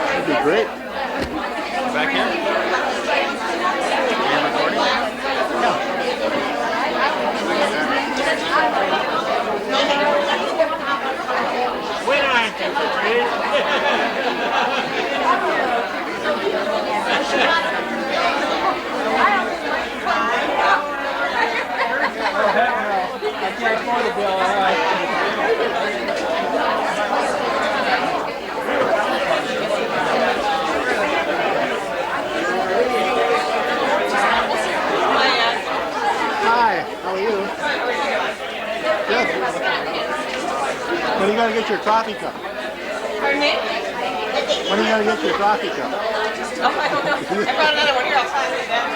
That'd be great. Back here? When aren't you, I can't afford the bill, all right. Hi, how are you? Good. When are you going to get your coffee cup? Pardon me? When are you going to get your coffee cup? Oh, I don't know. I brought another one here. I'll sign it down.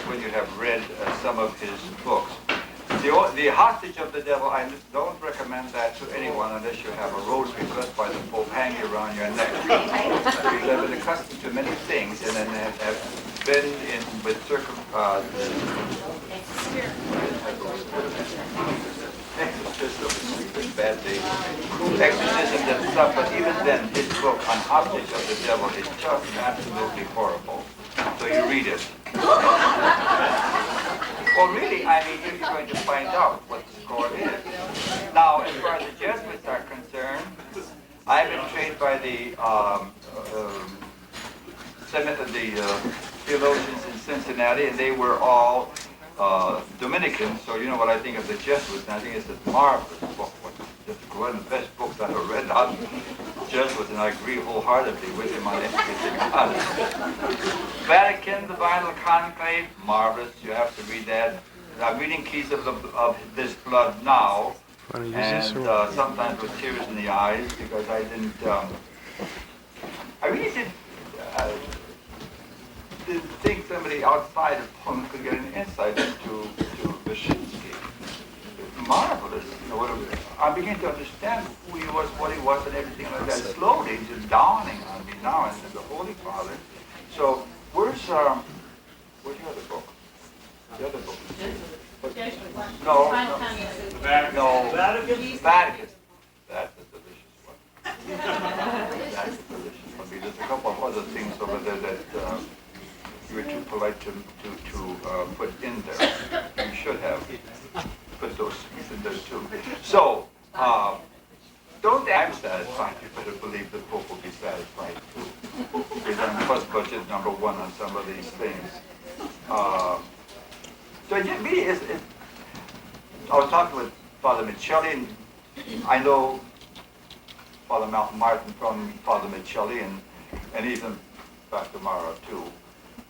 When you have read some of his books. The Hostage of the Devil, I don't recommend that to anyone unless you have a rosary blessed by the Pope hanging around your neck. Because I've been accustomed to many things and then have been in with bad days, exorcism and stuff, but even then his book on Hostage of the Devil is just absolutely horrible. So you read it. Well, really, I mean, you're going to find out what the score is. Now, as far as the Jesuits are concerned, I've been trained by the theologians in Cincinnati, and they were all Dominicans, so you know what I think of the Jesuits, and I think it's a marvelous book. It's one of the best books I have read on Jesuits, and I agree wholeheartedly with him on everything about it. Vatican, the Vinyl Conclave, marvelous. You have to read that. I'm reading Keys of This Blood now, and sometimes with tears in the eyes, because I didn't, I really didn't think somebody outside of Poland could get an insight into Wyszynski. Marvelous. You know, I began to understand who he was, what he was, and everything like that. Slowly, it's just dawning on me now, and the Holy Father. So, where's your other book? The other book. No. Vatican. That's a delicious one. That's a delicious one. There's a couple of other things over there that you were too polite to put in there. You should have put those things in there too. So, don't I'm satisfied. You better believe the Pope will be satisfied too. Because I'm first budget number one on some of these things. So it really is. I was talking with Father Michelli, and I know Father Martin from Father Michelli, and even Dr. Mara too,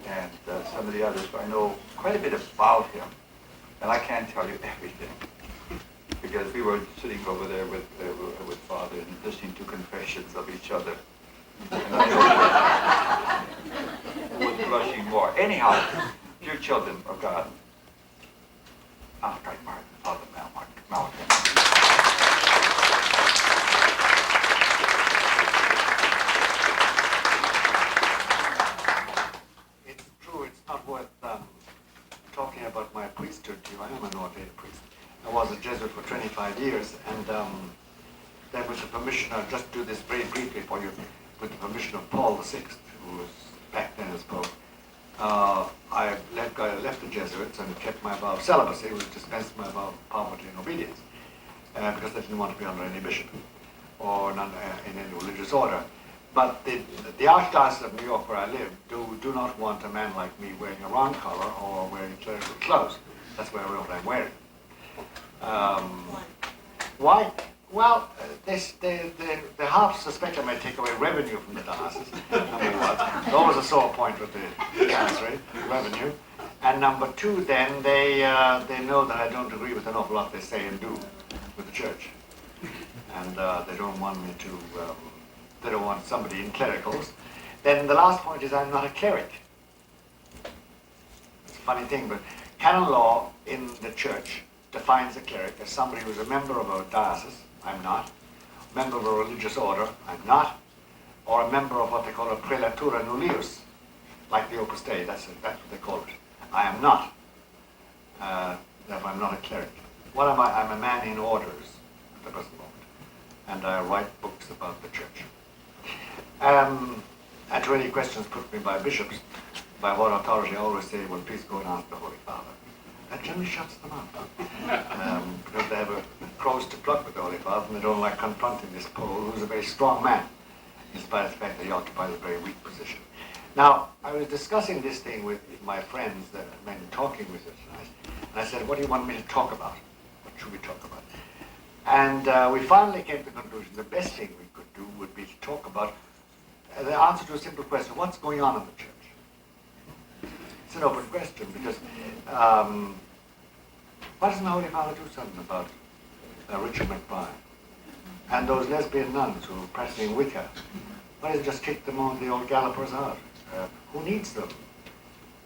and some of the others. I know quite a bit about him, and I can't tell you everything because we were sitting over there with Father and listening to confessions of each other. And I was blushing more. Anyhow, dear children of God, Malachi Martin, Father Malachi. It's true, it's not worth talking about my priesthood to you. I am an ordained priest. I was a Jesuit for 25 years, and then with the permission, I'll just do this very briefly for you, with the permission of Paul VI, who was back then as Pope. I left the Jesuits and kept my vow of celibacy, which dispensed my vow of poverty and obedience, because I didn't want to be under any bishop or in any religious order. But the Archdiocese of New York, where I live, do not want a man like me wearing a round collar or wearing clerical clothes. That's what I'm wearing. Why? Well, the half suspect I may take away revenue from the diocese, number one. It's always a sore point with the chancery, revenue. And number two, then, they know that I don't agree with an awful lot they say and do with the church. And they don't want me to, they don't want somebody in clericals. Then the last point is I'm not a cleric. It's a funny thing, but canon law in the church defines a cleric as somebody who's a member of a diocese. I'm not. Member of a religious order. I'm not. Or a member of what they call a prelatura nullius, like the Opus Dei. That's what they call it. I am not. Therefore, I'm not a cleric. What am I? I'm a man in orders at the present moment. And I write books about the church. And to any questions put to me by bishops, by what authority, I always say, well, please go and ask the Holy Father. That generally shuts them up. Because they have a crows to pluck with the Holy Father, and they don't like confronting this Pole, who's a very strong man, in spite of the fact that he occupies a very weak position. Now, I was discussing this thing with my friends, the men talking with us tonight, and I said, what do you want me to talk about? What should we talk about? And we finally came to the conclusion the best thing we could do would be to talk about the answer to a simple question: what's going on in the church? It's an open question, because why doesn't the Holy Father do something about Richard McBride and those lesbian nuns who are practicing Wicca? Why doesn't he just kick them on the old gallopers out? Who needs them?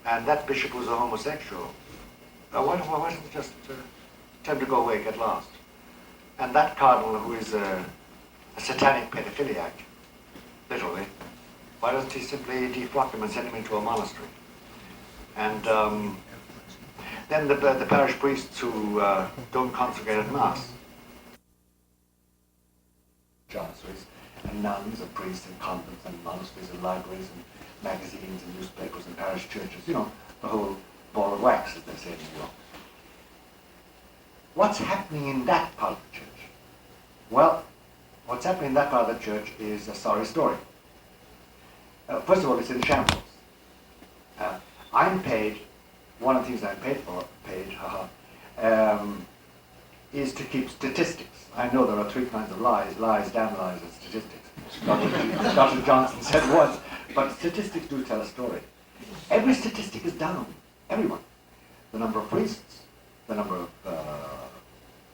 And that bishop was a homosexual. Why doesn't he just tell him to go away, get lost? And that cardinal who is a satanic pedophiliac, literally, why doesn't he simply defrock him and send him into a monastery? And then the parish priests who don't consecrate at Mass. Chanceries and nuns and priests and convents and monasteries and libraries and magazines and newspapers and parish churches, you know, the whole ball of wax, as they say in New York. What's happening in that part of the church? Well, what's happening in that part of the church is a sorry story. First of all, it's in shambles. I'm paid, one of the things I'm paid, is to keep statistics. I know there are three kinds of lies, damn lies, and statistics. Dr. Johnson said once, but statistics do tell a story. Every statistic is down, everyone. The number of priests, the number of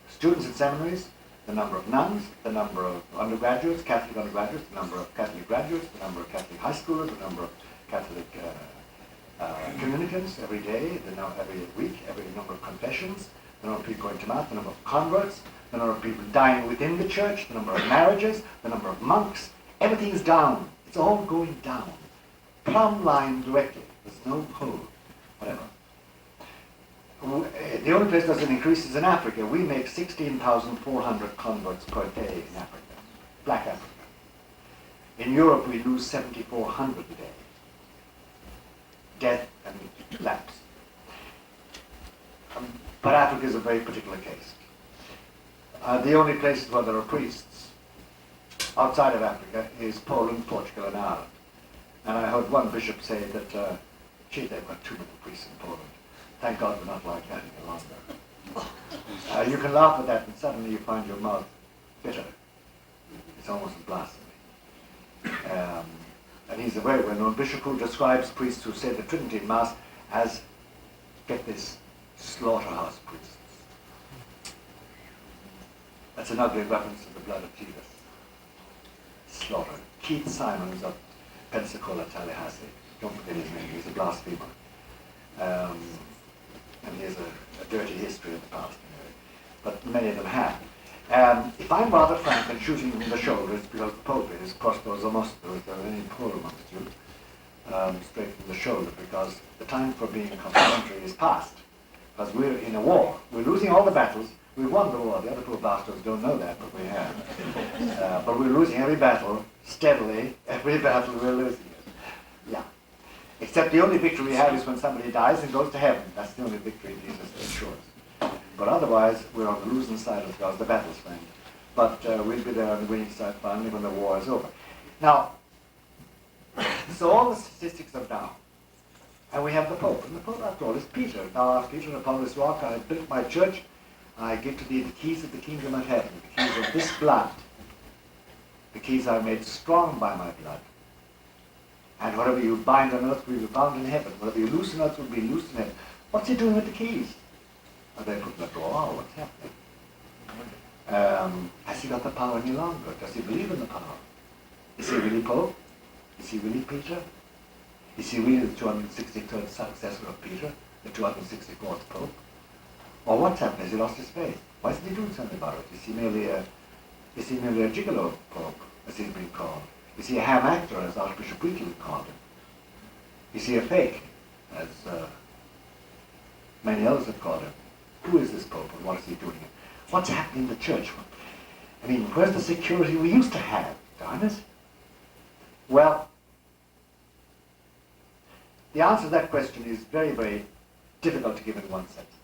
students in seminaries, the number of nuns, the number of undergraduates, Catholic undergraduates, the number of Catholic graduates, the number of Catholic high schoolers, the number of Catholic communicants every day, every week, every number of confessions, the number of people going to Mass, the number of converts, the number of people dying within the church, the number of marriages, the number of monks. Everything's down. It's all going down. Plumb line directly. There's no hole, whatever. The only place that's an increase is in Africa. We make 16,400 converts per day in Africa, Black Africa. In Europe, we lose 7,400 a day. Death and lapse. But Africa is a very particular case. The only places where there are priests outside of Africa is Poland, Portugal, and Ireland. And I heard one bishop say that, gee, they've got too many priests in Poland. Thank God we're not like that any longer. You can laugh at that, and suddenly you find your mouth bitter. It's almost a blasphemy. And he's a very well-known bishop who describes priests who say the Trinity in Mass as, get this, slaughterhouse priests. That's an ugly reference to the blood of Jesus. Slaughter. Keith Simons of Pensacola, Tallahassee. Don't forget his name, he's a blasphemer. And he has a dirty history in the past, anyway. But many of them have. If I'm rather frank and shooting from the shoulder, it's because the Pope is Prospero Zamosto, if there are any poor amongst you, straight from the shoulder, because the time for being complimentary is past. Because we're in a war. We're losing all the battles. We won the war. The other poor bastards don't know that, but we have. But we're losing every battle, steadily. Every battle we're losing it. Yeah. Except the only victory we have is when somebody dies and goes to heaven. That's the only victory Jesus ensures. But otherwise, we're on the losing side of the battle's friend. But we'll be there on the winning side finally when the war is over. Now, So all the statistics are down. And we have the Pope. And the Pope, after all, is Peter. Thou art Peter, and upon this rock I have built my church. I give to thee the keys of the kingdom of heaven, the keys of this blood. The keys are made strong by my blood. And whatever you bind on earth will be bound in heaven. Whatever you loose on earth will be loosed in heaven. What's he doing with the keys? Are they put in the drawer? What's happening? Has he got the power any longer? Does he believe in the power? Is he really Pope? Is he really Peter? Is he really the 263rd successor of Peter, the 264th Pope? Or what's happened? Has he lost his faith? Why isn't he doing something about it? Is he merely a gigolo Pope, as he's been called? Is he a ham actor, as Archbishop Wheatley called him? Is he a fake, as many others have called him? Who is this Pope, and what is he doing? What's happening in the church? I mean, where's the security we used to have, darn it? Well, the answer to that question is very, very difficult to give in one sentence.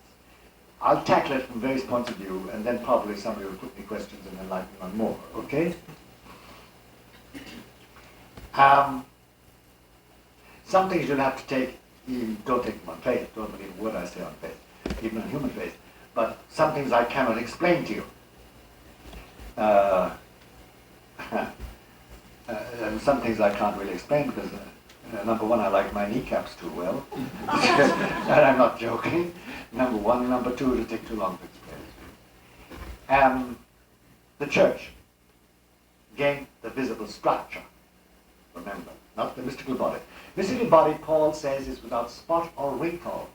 I'll tackle it from various points of view, and then probably somebody will put me questions and enlighten me on more, okay? Some things you'll have to take, you don't take them on faith, don't believe a word I say on faith, even on human faith, but some things I cannot explain to you. And some things I can't really explain because, number one, I like my kneecaps too well. And I'm not joking. Number one. And number two, it'll take too long to explain. The church gained the visible structure, remember, not the mystical body. Mystical body, Paul says, is without spot or wrinkle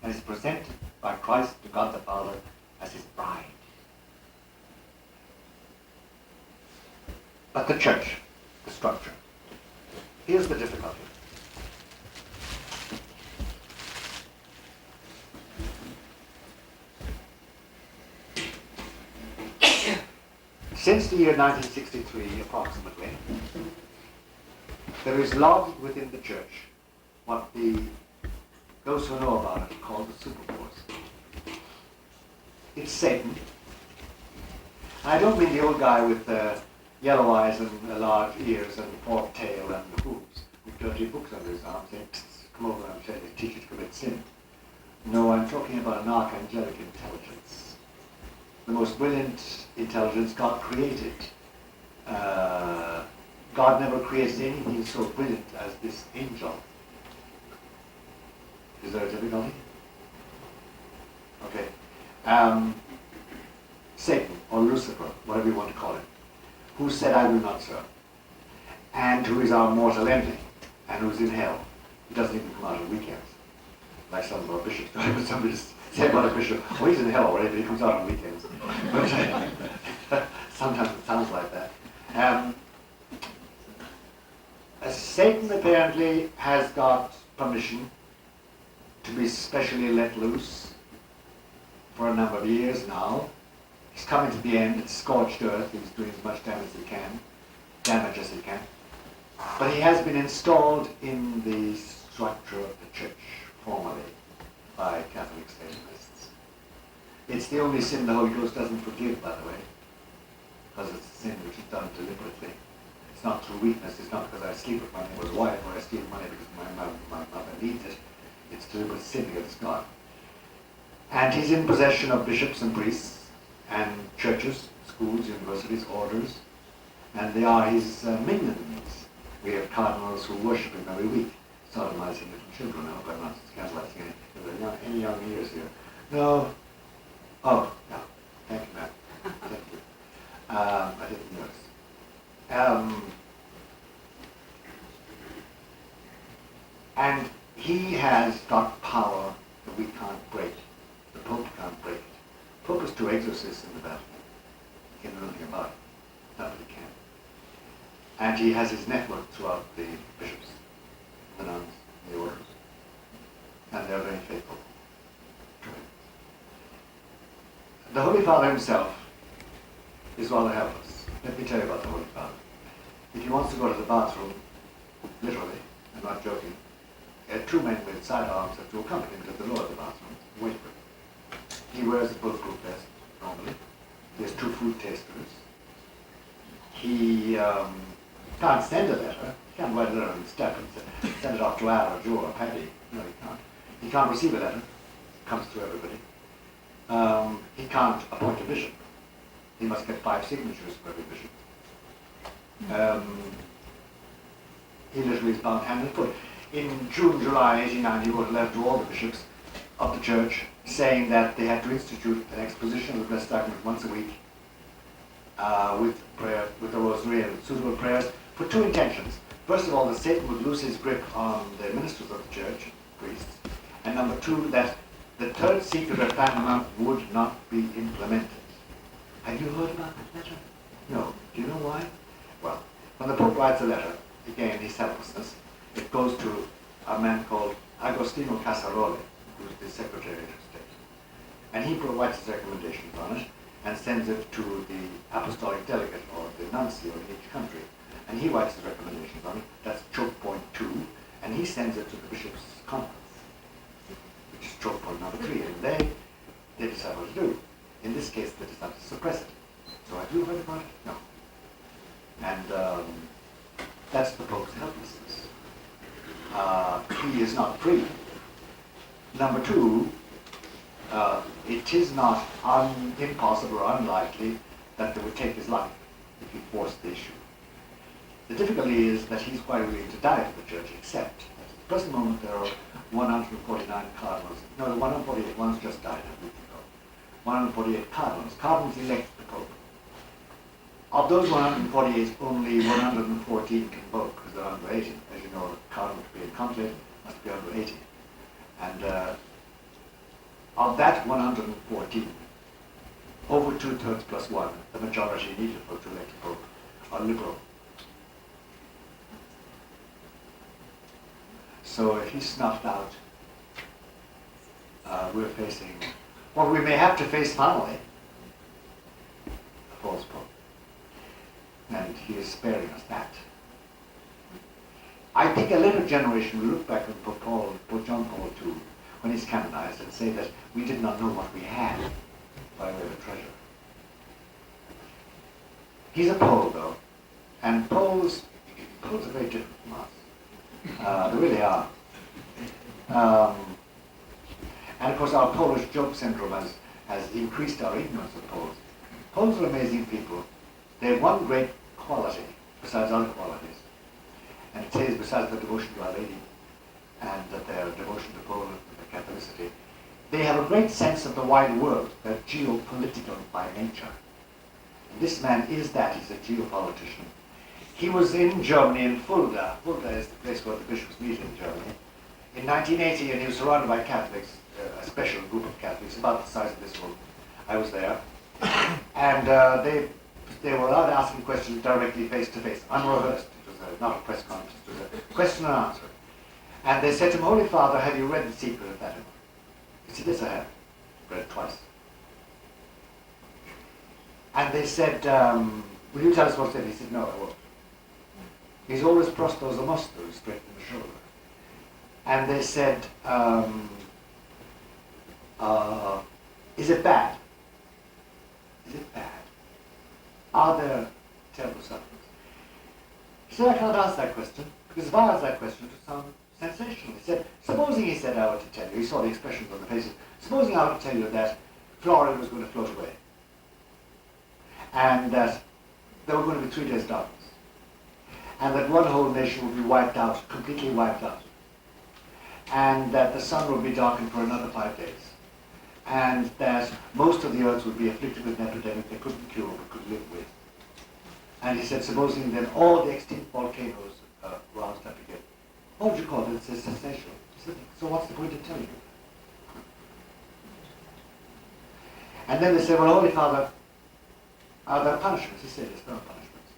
and is presented by Christ to God the Father as his bride. But the church, the structure, here's the difficulty. Since the year 1963, approximately, there is lodged within the church what those who know about it call the superforce. It's Satan. I don't mean the old guy with yellow eyes and large ears and forked tail and hooves with dirty books under his arm saying, come over and teach you to commit sin. No, I'm talking about an archangelic intelligence. The most brilliant intelligence God created. God never created anything so brilliant as this angel. Is there a difficulty? Okay. Satan, or Lucifer, whatever you want to call it, who said, I will not serve, and who is our mortal enemy, and who's in hell. He doesn't even come out on weekends. Like some of our bishops. Somebody just say about a bishop, oh, he's in hell already, but he comes out on weekends. But sometimes it sounds like that. Satan apparently has got permission to be specially let loose for a number of years now. He's coming to the end. It's scorched earth. He's doing as much damage as he can. But he has been installed in the structure of the church formally by Catholic Satanists. It's the only sin the Holy Ghost doesn't forgive, by the way, because it's a sin which is done deliberately. It's not through weakness. It's not because I sleep with my neighbor's wife or I steal money because my mother needs it. It's deliberate sin against God. And he's in possession of bishops and priests and churches, schools, universities, orders, and they are his minions. We have cardinals who worship him every week, sodomizing little children. I hope I'm not scandalizing any young ears here. No. Oh, no. Thank you, Matt. Thank you. I didn't notice. And he has got power that we can't break. The Pope can't break it. The Pope has 2 exorcists in the Vatican. He can do nothing about it. Nobody can. And he has his network throughout the bishops, the nuns, the orders. And they're very faithful to him. The Holy Father himself is rather helpless. Let me tell you about the Holy Father. If he wants to go to the bathroom, literally, I'm not joking, 2 men with sidearms have to accompany him to the door of the bathroom and wait for him. He wears a bulletproof vest, normally. He has 2 food tasters. He can't send a letter. can't write a letter and step and send it off to Al or Joe or Paddy. No, he can't. He can't receive a letter. Comes to everybody. He can't appoint a bishop. He must get 5 signatures for every bishop. He literally is bound hand and foot. In June, July 89, he wrote a letter to all the bishops of the church saying that they had to institute an exposition of the Blessed Sacrament once a week with prayer, with the rosary and suitable prayers for 2 intentions. First of all, that Satan would lose his grip on the ministers of the church, priests, and number 2, that the third secret of Fatima would not be implemented. Have you heard about that letter? No. Do you know why? Well, when the Pope writes a letter, again, his helplessness, it goes to a man called Agostino Casaroli, who is the Secretary of State. And he writes his recommendations on it and sends it to the apostolic delegate or the nuncio in each country. And he writes his recommendations on it. That's choke point 2. And he sends it to the bishop's conference, which is choke point number 3. And they decide what to do. In this case, they decide to suppress it. So have you heard about it? No. And that's the Pope's helplessness. He is not free. Number 2, it is not impossible or unlikely that they would take his life if he forced the issue. The difficulty is that he's quite willing to die for the church, except at the present moment there are 149 cardinals. No, the 148 ones just died a week ago. 148 cardinals. Cardinals elect the Pope. Of those 148, only 114 can vote because they're under 80. As you know, a cardinal to be in conclave must be under 80. And of that 114, over 2/3 plus 1, the majority needed for to elect a Pope, are liberal. So if he's snuffed out, we're facing, or we may have to face finally, a false Pope. And he is sparing us that. I think a later generation will look back on Pope John Paul II, when he's canonized, and say that we did not know what we had by way of treasure. He's a Pole, though, and Poles are very different from us. They really are. And of course our Polish joke syndrome has increased our ignorance of Poles. Poles are amazing people. They have one great quality, besides other qualities, and it says besides the devotion to Our Lady, and that their devotion to Poland, their Catholicity, they have a great sense of the wide world. They're geopolitical by nature. And this man is that. He's a geopolitician. He was in Germany, in Fulda. Fulda is the place where the bishops meet in Germany. In 1980, and he was surrounded by Catholics, a special group of Catholics, about the size of this room. I was there. And they were allowed to ask him questions directly face to face, unrehearsed. It was not a press conference, it was a question and answer. And they said to him, Holy Father, have you read The Secret of Fatima? He said, yes, I have. Read it twice. And they said, will you tell us what's in it? He said, no, I won't. He's always prostos amostos, straight in the shoulder. And they said, is it bad? Is it bad? Are there terrible sufferings? He said, I can't answer that question, because if I ask that question, it would sound sensational. He said, supposing, he said, I were to tell you, he saw the expressions on the faces, supposing I were to tell you that Florida was going to float away, and that there were going to be 3 days darkness, and that one whole nation would be wiped out, completely wiped out, and that the sun would be darkened for another 5 days, and that most of the earth would be afflicted with an epidemic they couldn't cure but could live with. And he said, supposing then all the extinct volcanoes roused up again, what would you call it? It's sensational. He said, so what's the point of telling you? And then they said, well, Holy Father, are there punishments? He said, yes, there are punishments.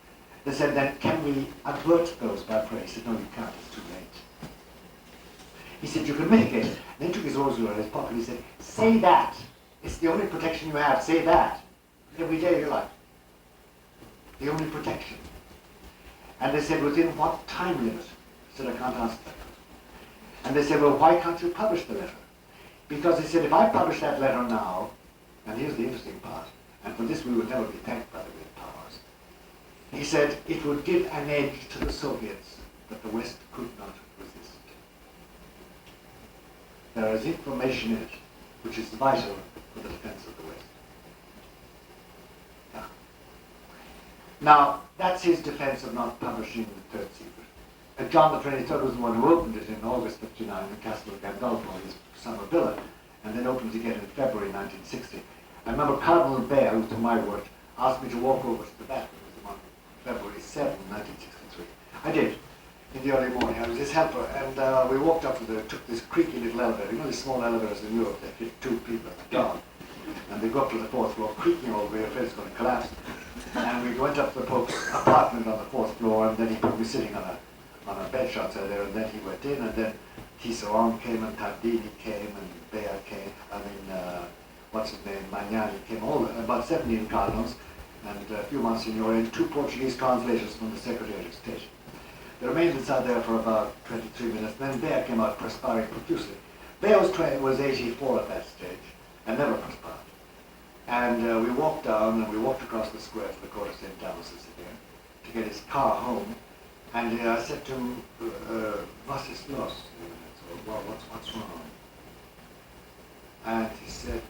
They said, then can we avert those by prayer? He said, no, you can't, it's too late. He said, you can mitigate it. And then he took his rosary out of his pocket and he said, say that. It's the only protection you have, say that. Every day of your life. The only protection. And they said, within what time limit? He said, I can't answer that question. And they said, well, why can't you publish the letter? Because he said, if I publish that letter now, and here's the interesting part, and for this we would never be thanked by the great powers, he said, it would give an edge to the Soviets that the West could not resist. There is information in it which is vital for the defense of the West. Yeah. Now, that's his defense of not publishing the Third Secret. And John the 23rd was the one who opened it in August 59 in the Castle of Gandolfo, his summer villa, and then opened it again in February 1960. I remember Cardinal Bear, who to my work, asked me to walk over to the Vatican on February 7, 1963. I did, in the early morning. I was his helper, and we walked up to took this creaky little elevator. You know these small elevators in Europe, they fit 2 people and a dog. And they go up to the 4th floor, creaking all the way, afraid it's going to collapse. And we went up to the Pope's apartment on the 4th floor, and then he put me sitting on a bench outside there, and then he went in, and then Tisserand came, and Tardini came, and Bea came, what's his name, Magnani came, about 17 cardinals, and a few Monsignori, and 2 Portuguese translators from the Secretary of State. They remained inside there for about 23 minutes, and then Bea came out perspiring profusely. Bea was 84 at that stage, and never perspired. And we walked down, and we walked across the square to the court of St. Damasus again, to get his car home. And I said to him, was ist los? Well, what's wrong? And he said,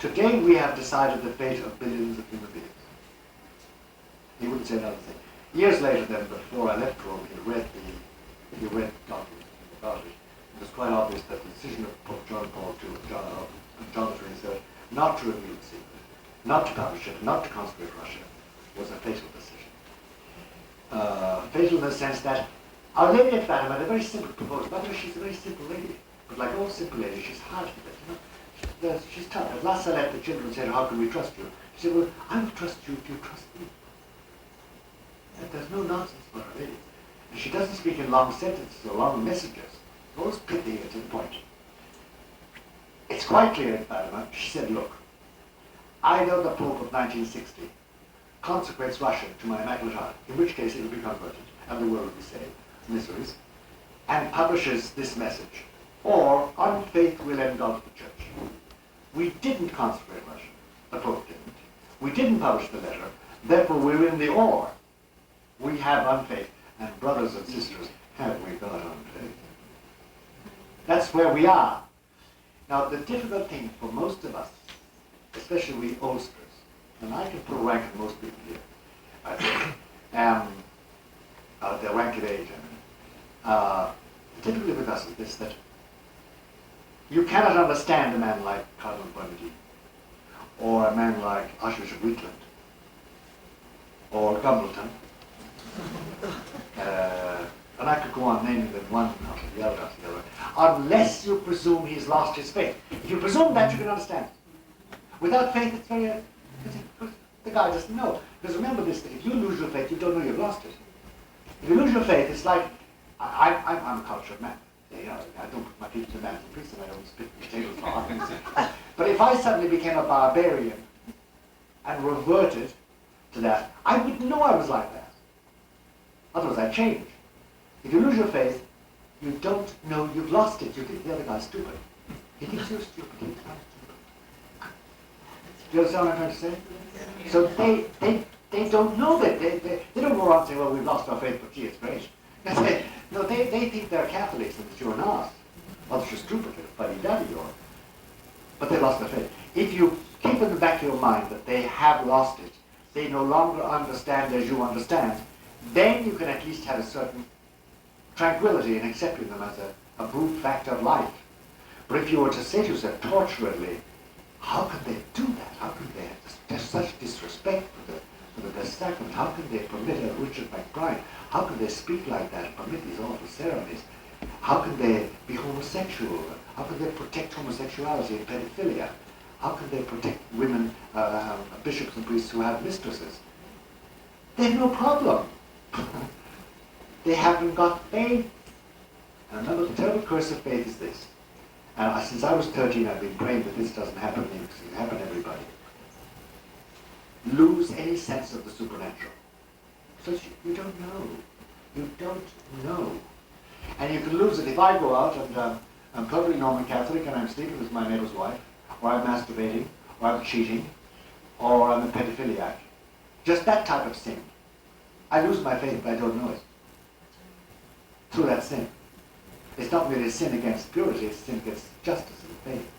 today we have decided the fate of billions of human beings. He wouldn't say another thing. Years later then, before I left Rome, he read documents about it. It was quite obvious that the decision of Pope John Paul II, John the 23rd, not to reveal the secret, not to publish it, not to consecrate Russia, was a fatal decision. Fatal in the sense that Our Lady at Fatima had a very simple proposal. By the way, she's a very simple lady, but like all simple ladies, she's hard to get. She's tough. At Last Salette, the children said, "How can we trust you?" She said, "Well, I will trust you if you trust me." And there's no nonsense about Our Lady. And she doesn't speak in long sentences or long messages. Always pithy and to the point. It's quite clear at Fatima. She said, "Look, either the Pope of 1960 consecrates Russia to my Immaculate Heart, in which case it will be converted, and the world will be saved, miseries, and publishes this message, or unfaith will engulf the Church." We didn't consecrate Russia. The Pope didn't. We didn't publish the letter. Therefore, we're in the or. We have unfaith. And brothers and sisters, have we got unfaith? That's where we are. Now, the difficult thing for most of us, especially we oldsters, and I can put a rank of most people here, I think, the rank of age, the difficulty with us is this, that you cannot understand a man like Cardinal Bonaduce, or a man like Archbishop Wheatland, or Gumbleton, and I could go on naming them one after the other, unless you presume he's lost his faith. If you presume that, you can understand. Without faith, it's very, the guy doesn't know. Because remember this, that if you lose your faith, you don't know you've lost it. If you lose your faith, it's like, I'm a cultured man. You know, I don't put my feet to the man's priest and I don't spit potatoes for argument's sake. But if I suddenly became a barbarian and reverted to that, I wouldn't know I was like that. Otherwise I'd change. If you lose your faith, you don't know you've lost it. You think the other guy's stupid. He thinks you're stupid. He thinks I'm stupid. Do you understand what I'm trying to say? So they don't know that. They don't go around and say, "Well, we've lost our faith, but gee, it's great." No, they think they're Catholics and that you're not. Or that you're stupid, or fuddy-duddy, but they lost their faith. If you keep in the back of your mind that they have lost it, they no longer understand as you understand, then you can at least have a certain tranquility in accepting them as a brute fact of life. But if you were to say to yourself torturedly, how can they do that? How can they have such disrespect for the Blessed Sacrament? How can they permit a Richard McBride? How can they speak like that, permit these awful ceremonies? How can they be homosexual? How can they protect homosexuality and pedophilia? How can they protect women, bishops and priests who have mistresses? They have no problem. They haven't got faith. And remember, the terrible curse of faith is this. And since I was 13, I've been praying that this doesn't happen to me, because it can happen to everybody. Lose any sense of the supernatural. So you don't know. You don't know. And you can lose it if I go out and I'm totally Roman Catholic and I'm sleeping with my neighbor's wife, or I'm masturbating, or I'm cheating, or I'm a pedophiliac. Just that type of sin. I lose my faith, but I don't know it. through that sin. It's not really a sin against purity, it's a sin against justice and faith.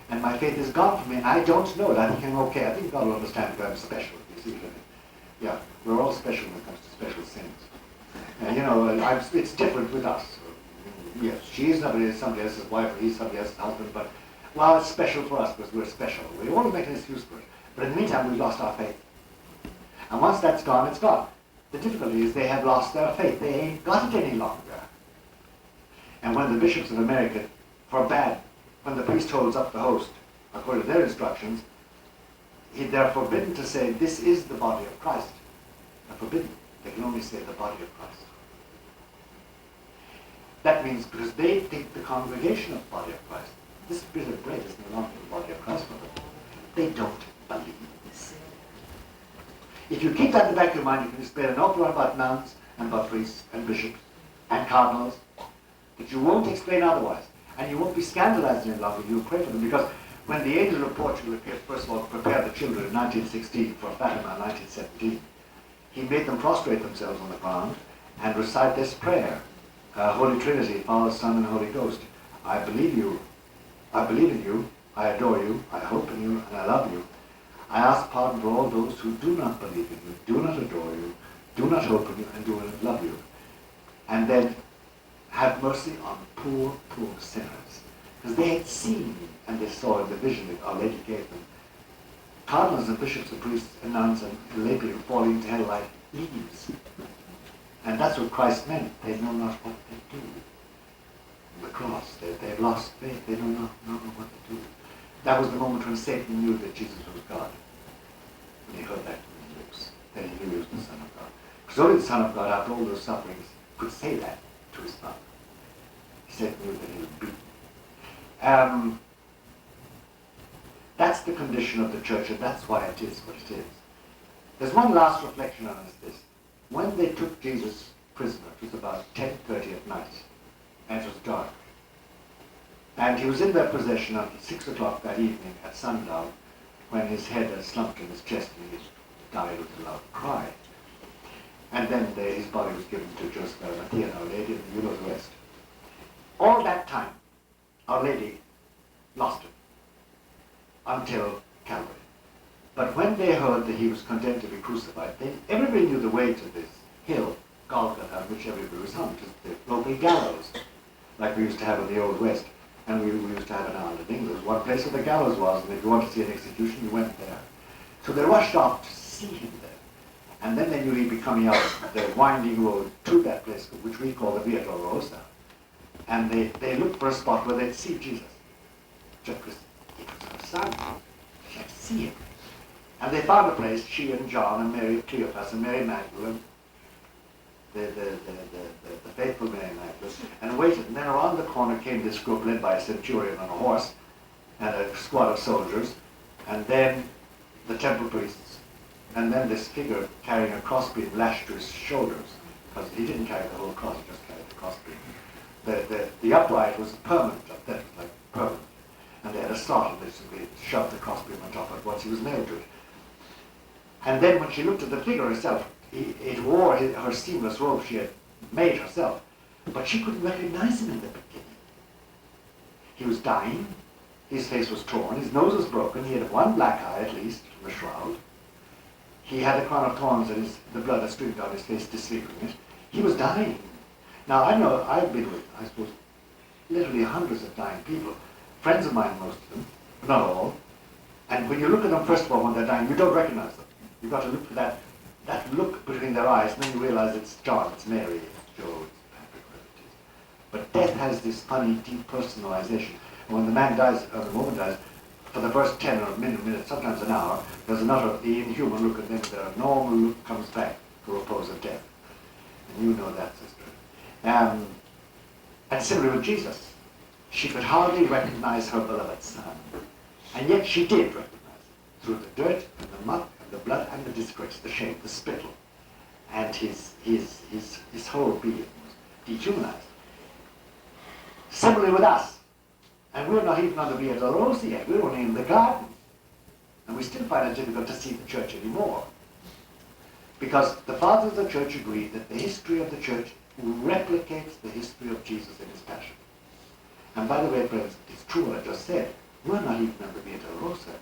And my faith is gone from me, and I don't know it. I think I'm okay. I think God will understand that I'm special. You see what I mean? Yeah, we're all special when it comes to special sins. And you know, it's different with us. Yes, she is somebody else's wife, or he's somebody else's husband, but well, it's special for us because we're special. We won't make an excuse for it. But in the meantime, we've lost our faith. And once that's gone, it's gone. The difficulty is they have lost their faith. They ain't got it any longer. And when the bishops of America forbade, when the priest holds up the host, according to their instructions, they're forbidden to say, this is the body of Christ. They're forbidden. They can only say the body of Christ. That means because they think the congregation of the body of Christ, this bit of bread is no longer the body of Christ for them. They don't believe this. If you keep that in the back of your mind, you can explain an awful lot about nuns and about priests and bishops and cardinals that you won't explain otherwise. And you won't be scandalized any longer. You'll pray for them. Because when the angel of Portugal appeared, first of all, to prepare the children in 1916 for Fatima in 1917, he made them prostrate themselves on the ground and recite this prayer. Holy Trinity, Father, Son, and Holy Ghost. I believe you. I believe in you. I adore you. I hope in you. And I love you. I ask pardon for all those who do not believe in you, do not adore you, do not hope in you, and do not love you. And then have mercy on poor, poor sinners. Because they had seen and they saw in the vision that Our Lady gave them. Cardinals and bishops and priests and nuns and lay people falling into hell like leaves. And that's what Christ meant. They know not what they do. On the cross, they've lost faith. They don't know what to do. That was the moment when Satan knew that Jesus was God. When he heard that from his lips, then he knew he was the Son of God. Because only the Son of God, after all those sufferings, could say that to his Father. Satan knew that he was beaten. That's the condition of the church, and that's why it is what it is. There's one last reflection on this. When they took Jesus prisoner, it was about 10:30 at night, and it was dark. And he was in their possession until 6 o'clock that evening at sundown, when his head had slumped in his chest and he died with a loud cry. And then his body was given to Joseph Arimathea and Our Lady, and you know the rest. All that time, Our Lady lost him until Calvary. But when they heard that he was condemned to be crucified, everybody knew the way to this hill, Golgotha, on which everybody was hung, just the local gallows, like we used to have in the Old West. And we used to have in Ireland and England. One place where the gallows was, and if you wanted to see an execution, you went there. So they rushed off to see him there. And then they knew he'd be coming out the winding road to that place, which we call the Via Dolorosa. And they looked for a spot where they'd see Jesus. Just because it was her son. She had to see him. And they found a place, she and John and Mary of Cleophas and Mary Magdalene, the faithful Mary Magdalene, and waited. And then around the corner came this group led by a centurion on a horse and a squad of soldiers, and then the temple priests, and then this figure carrying a crossbeam lashed to his shoulders, because he didn't carry the whole cross, he just carried the crossbeam. The upright was permanent, like permanent, and they had a slot and they simply shoved the crossbeam on top of it once he was nailed to it. And then when she looked at the figure herself, it wore her seamless robe she had made herself, but she couldn't recognize him in the beginning. He was dying, his face was torn, his nose was broken, he had one black eye at least from the shroud. He had a crown of thorns and the blood had streamed down his face, disfiguring it. He was dying. Now I know I've been with, I suppose, literally hundreds of dying people. Friends of mine, most of them, but not all. And when you look at them, first of all, when they're dying, you don't recognize them. You've got to look for that look between their eyes, and then you realize it's John, it's Mary, it's Joe, it's Patrick, whatever it is. But death has this funny depersonalization. And when the man dies, or the woman dies, for the first 10 or minute, sometimes an hour, there's another, the inhuman look, and then the normal look comes back, the repose of death. And you know that, sister. And similarly with Jesus. She could hardly recognize her beloved son. And yet she did recognize him through the dirt and the muck, the blood and the disgrace, the shame, the spittle, and his whole being was dehumanized. Similarly with us, and we're not even on the Via Dolorosa yet, we're only in the garden, and we still find it difficult to see the church anymore, because the fathers of the church agreed that the history of the church who replicates the history of Jesus in his passion. And by the way, friends, it's true what I just said. We're not even at the Via Dolorosa.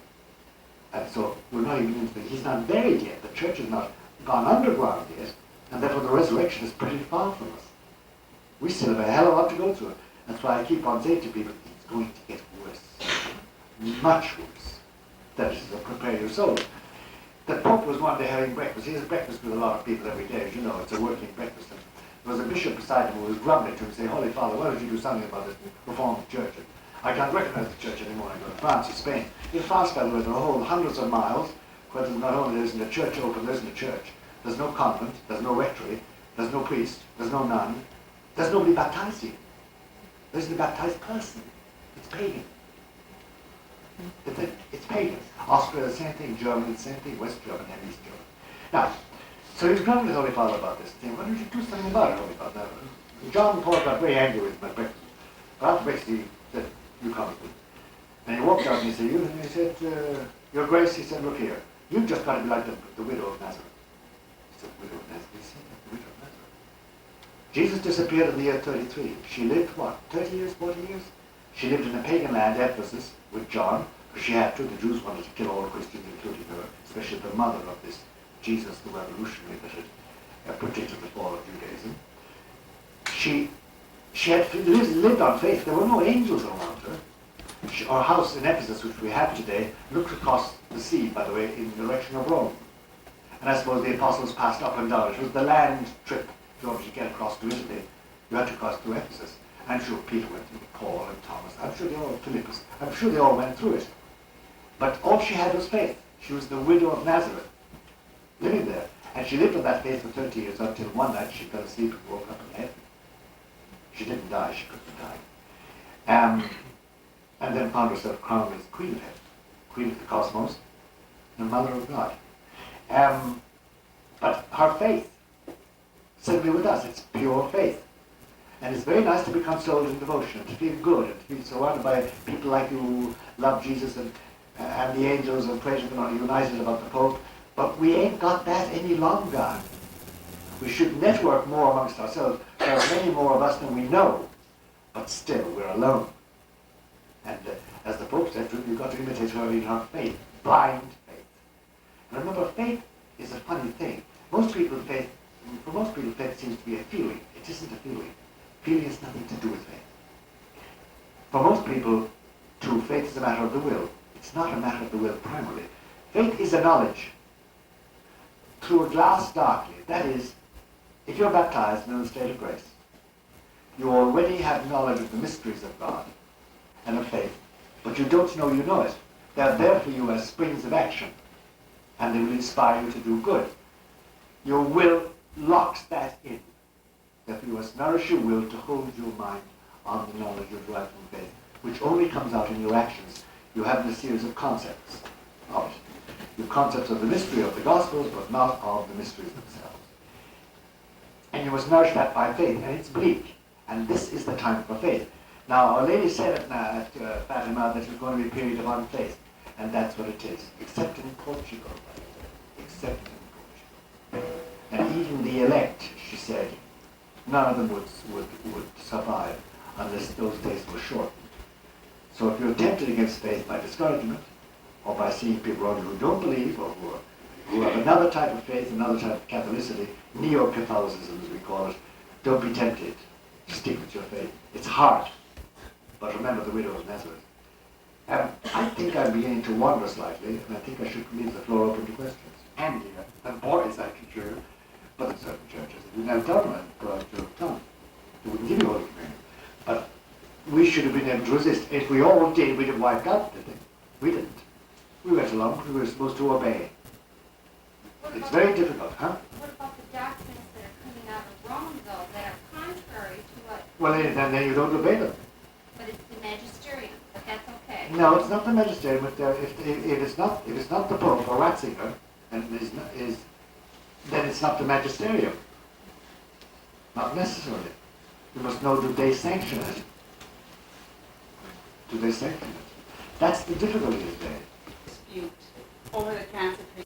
And so we're not even into he's not buried yet. The church has not gone underground yet. And therefore the resurrection is pretty far from us. We still have a hell of a lot to go through. That's why I keep on saying to people, it's going to get worse. Much worse. That is to prepare your soul. The Pope was one day having breakfast. He has breakfast with a lot of people every day, as you know. It's a working breakfast. And there was a bishop beside him who was grumbling to him, saying, Holy Father, why don't you do something about this Reformed church? And I can't recognize the church anymore. I go to France or Spain. In France, by the way, there are whole hundreds of miles where not only there isn't a church open, there isn't a church. There's no convent, there's no rectory, there's no priest, there's no nun, there's nobody baptized here. There isn't a baptized person. It's pagan. It's pagan. Austria, the same thing. Germany, the same thing. West Germany and East Germany. Now, so he was grumbling with Holy Father about this thing. Why don't you do something about it, Holy Father? John Paul got very angry with my breakfast. But after breakfast, he said, you come with me. And he walked out and he said, Your Grace, he said, look here. You've just got to be like the widow of Nazareth. He said, widow of Nazareth? He said, the widow of Nazareth. Jesus disappeared in the year 33. She lived, what, 30 years, 40 years? She lived in a pagan land, Ephesus, with John, because she had to. The Jews wanted to kill all the Christians, including her, especially the mother of this Jesus, the revolutionary that had predicted the fall of Judaism. She had lived on faith. There were no angels around her. Our house in Ephesus, which we have today, looked across the sea, by the way, in the direction of Rome. And I suppose the apostles passed up and down. It was the land trip. If you wanted to get across to Italy, you had to cross through Ephesus. I'm sure Peter went through, Paul and Thomas. I'm sure they all, Philippus. I'm sure they all went through it. But all she had was faith. She was the widow of Nazareth, living there. And she lived on that faith for 30 years until one night she fell asleep and woke up in heaven. She didn't die, she couldn't die. And then found herself crowned as Queen of Heaven, Queen of the Cosmos, and Mother of God. But her faith, simply with us, it's pure faith. And it's very nice to be consoled in devotion, to feel good, and to be surrounded by people like you who love Jesus and the angels and praising them are united about the Pope. But we ain't got that any longer. We should network more amongst ourselves. There are many more of us than we know, but still we're alone. And as the Pope said, you've got to imitate her in her faith, blind faith. And remember, faith is a funny thing. For most people, faith seems to be a feeling. It isn't a feeling. Feeling has nothing to do with faith. For most people, too, faith is a matter of the will. It's not a matter of the will primarily. Faith is a knowledge through a glass darkly. That is, if you're baptized in the state of grace, you already have knowledge of the mysteries of God and of faith, but you don't know you know it. They're there for you as springs of action, and they will inspire you to do good. Your will locks that in. Therefore you must nourish your will to hold your mind on the knowledge you derive from faith, which only comes out in your actions. You have a series of concepts of it. You have concepts of the mystery of the Gospels, but not of the mysteries themselves. And you must nourish that by faith, and it's bleak. And this is the time for faith. Now, Our Lady said at Fatima that it was going to be a period of unfaith, and that's what it is, except in Portugal. Except in Portugal. And even the elect, she said, none of them would survive unless those days were shortened. So if you're tempted against faith by discouragement, or by seeing people around you who don't believe, or who have another type of faith, another type of Catholicity, Neo-Catholicism as we call it, don't be tempted. Stick with your faith. It's hard. But remember the widow of Nazareth. I think I'm beginning to wander slightly, and I think I should leave the floor open to questions. And boys, I can assure you, but in certain churches, they didn't have tongue, they wouldn't give you Holy Communion. But we should have been able to resist. If we all did, we'd have wiped out the thing. We didn't. We went along because we were supposed to obey. It's very difficult, huh? What about the doctrines that are coming out of Rome, though, that are contrary to what? Well, then you don't obey them. But it's the magisterium, but that's okay. No, it's not the magisterium. But if it's not the Pope or Ratzinger, and then it's not the magisterium. Not necessarily. You must know, do they sanction it? Do they sanction it? That's the difficulty today. Dispute over the consecration.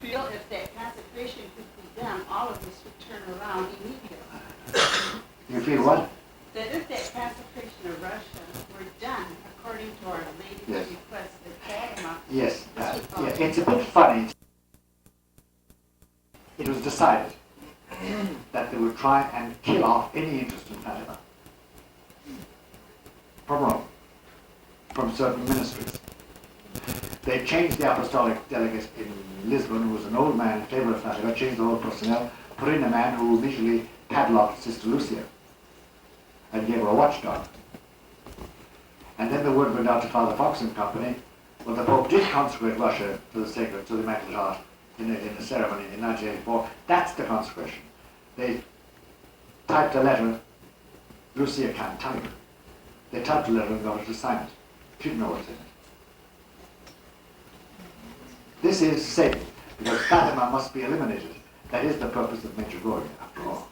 Feel if that consecration could be done, all of this would turn around feel what? That if the consecration of Russia were done according to Our Lady's Yes. request that Fatima Yes, yeah, it's a bit funny. It was decided that they would try and kill off any interest in Fatima from Rome, from certain ministries. They changed the apostolic delegate in Lisbon, who was an old man in favor of Fatima, changed the whole personnel, put in a man who initially padlocked Sister Lucia and gave her a watchdog. And then the word went out to Father Fox and company. Well, the Pope did consecrate Russia to the sacred, to the Immaculate Heart in the ceremony in 1984. That's the consecration. They typed a letter. Lucia can't type. They typed a letter and got her to sign it. She didn't know what's in it. This is Satan, because Fatima must be eliminated. That is the purpose of Medjugorje, after all.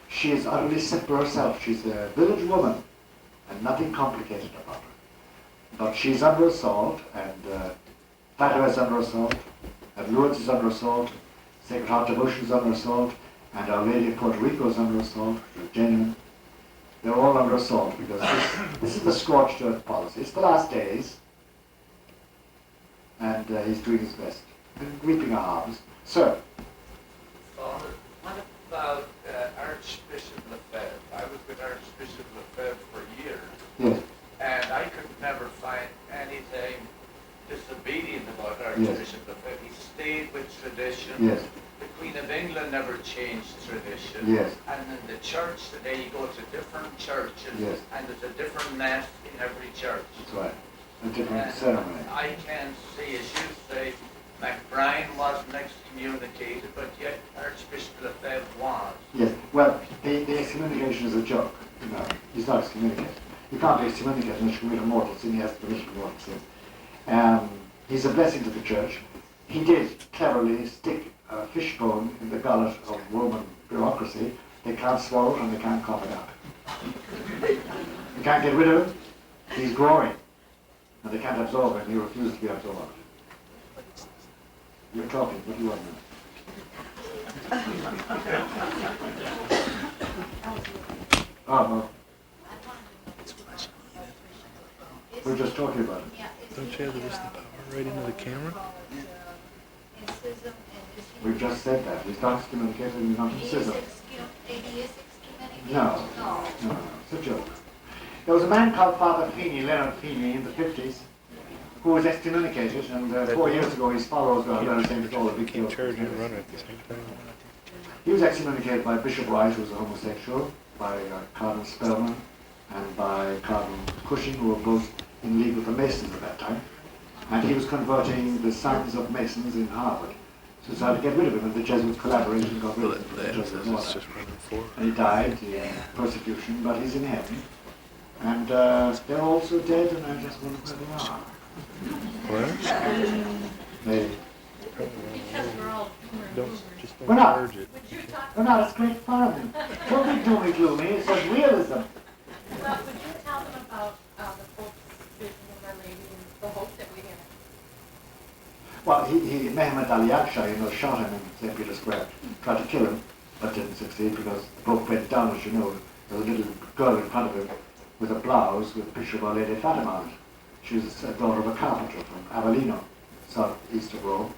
She is utterly simple herself. She's a village woman, and nothing complicated about her. But she's under assault, and Fatima is under assault, and Lourdes is under assault, Sacred Heart Devotion is under assault, and Our Lady of Puerto Rico is under assault, which is genuine. They're all under assault because this is the scorched earth policy. It's the last days, and he's doing his best. And reaping a harvest. Sir? Father, what about Archbishop Lefebvre? I was with Archbishop Lefebvre for years, Yes. and I could never find anything disobedient about Archbishop Lefebvre. He stayed with tradition. Yes. The Queen of England never changed tradition. Yes. And in the church today, you go to different churches, Yes. and there's a different mass in every church. That's right. A different ceremony. I can see, as you say, MacBride wasn't excommunicated, but yet Archbishop Lefebvre was. Yes. Well, the excommunication is a joke. No, he's not excommunicated. You can't be excommunicated unless you commit a mortal sin. He has to commit a mortal sin. He's a blessing to the church. He did cleverly stick a fishbone in the gullet of Roman bureaucracy. They can't swallow it and they can't cough it up. They can't get rid of him. He's growing. And they can't absorb him. He refuses to be absorbed. You're talking. What do you want now? Oh, no. We're just talking about it. Don't you have the wisdom power right into the camera? We've just said that. He's not excommunicated and he's not in schism. No. It's a joke. There was a man called Father Feeney, Leonard Feeney, in the 50s, who was excommunicated, and 4 years ago his followers got a letter saying it's all a big deal. Charge and run at the same time. He was excommunicated by Bishop Wright, who was a homosexual, by Cardinal Spellman, and by Cardinal Cushing, who were both in league with the Masons at that time. And he was converting the sons of Masons in Harvard. So they tried to get rid of him, and the Jesuits collaborated and got rid of him. The Jesuit order. And he died in persecution, but he's in heaven. And they're also dead, and I just wonder where they are. Where? Maybe. Just We're don't not. charge it. We're not, it's great fun. Don't be doomy gloomy, it's just realism. Well, would you tell them about the Pope's vision of Our Lady and the hope that we have? Well, Mehmet Ali Akshar, shot him in St. Peter's Square, tried to kill him, but didn't succeed because the Pope went down, as you know. There was a little girl in front of him with a blouse with a picture of Our Lady Fatima on it. She was a daughter of a carpenter from Avellino, southeast of Rome,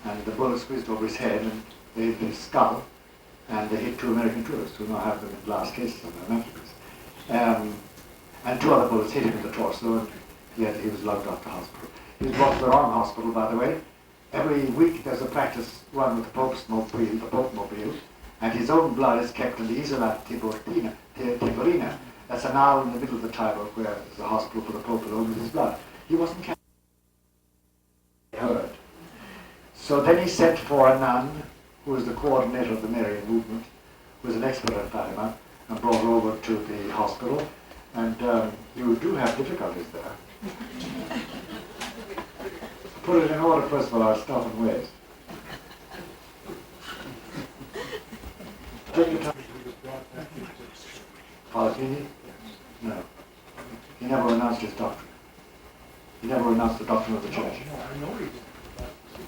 and the bullet squeezed over his head and they hit his skull, and they hit 2 American tourists who now have them in glass cases on their mantelpiece. And 2 other bullets hit him in the torso, and yet he was lugged off to hospital. He was brought to the wrong hospital, by the way. Every week there's a practice run with the Pope's mobile, the Pope mobile, and his own blood is kept in the Isola Tiburina. That's an island in the middle of the Tiber where there's a hospital for the Pope alone with his blood. He wasn't heard. So then he sent for a nun, who was the coordinator of the Marian movement, who was an expert at Fatima, and brought her over to the hospital. And you do have difficulties there. Put it in order, first of all, our stuff and ways.